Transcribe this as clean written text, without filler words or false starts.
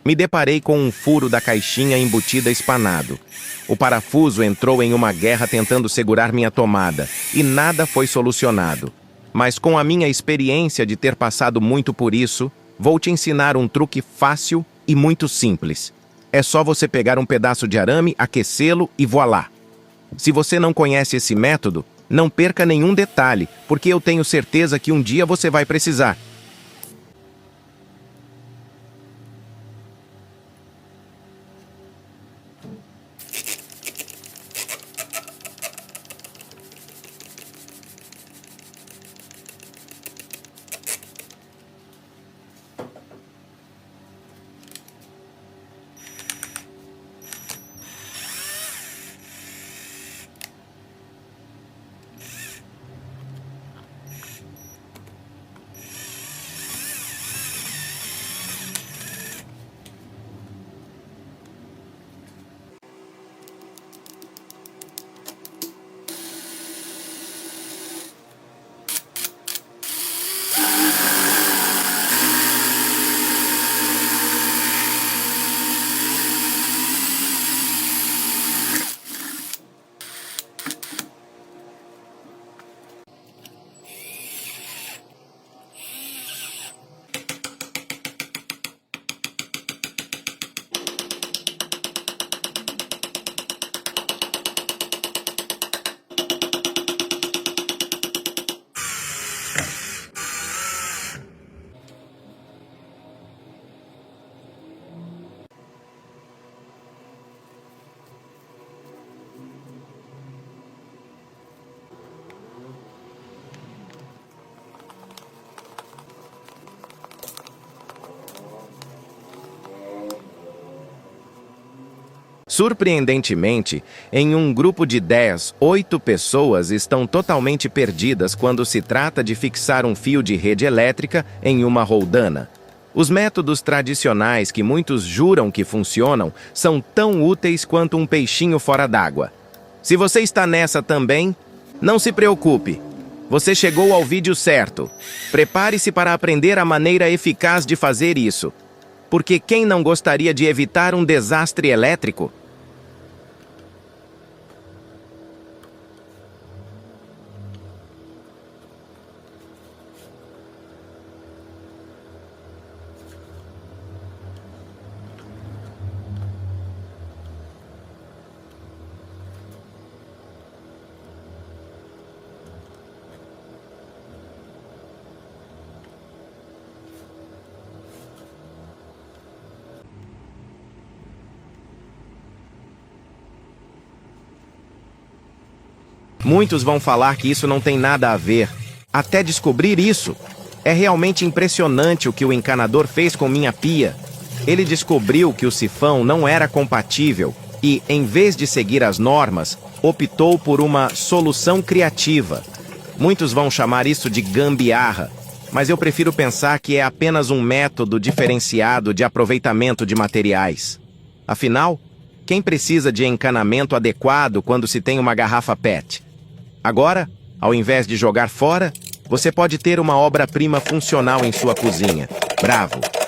Me deparei com um furo da caixinha embutida espanado. O parafuso entrou em uma guerra tentando segurar minha tomada, e nada foi solucionado. Mas com a minha experiência de ter passado muito por isso, vou te ensinar um truque fácil e muito simples. É só você pegar um pedaço de arame, aquecê-lo e voilá. Se você não conhece esse método, não perca nenhum detalhe, porque eu tenho certeza que um dia você vai precisar. Surpreendentemente, em um grupo de 10, 8 pessoas estão totalmente perdidas quando se trata de fixar um fio de rede elétrica em uma roldana. Os métodos tradicionais que muitos juram que funcionam são tão úteis quanto um peixinho fora d'água. Se você está nessa também, não se preocupe. Você chegou ao vídeo certo. Prepare-se para aprender a maneira eficaz de fazer isso. Porque quem não gostaria de evitar um desastre elétrico? Muitos vão falar que isso não tem nada a ver, Até descobrir isso. É realmente impressionante o que o encanador fez com minha pia. Ele descobriu que o sifão não era compatível e, em vez de seguir as normas, optou por uma solução criativa. Muitos vão chamar isso de gambiarra, mas eu prefiro pensar que é apenas um método diferenciado de aproveitamento de materiais. Afinal, quem precisa de encanamento adequado quando se tem uma garrafa PET? Agora, ao invés de jogar fora, você pode ter uma obra-prima funcional em sua cozinha. Bravo!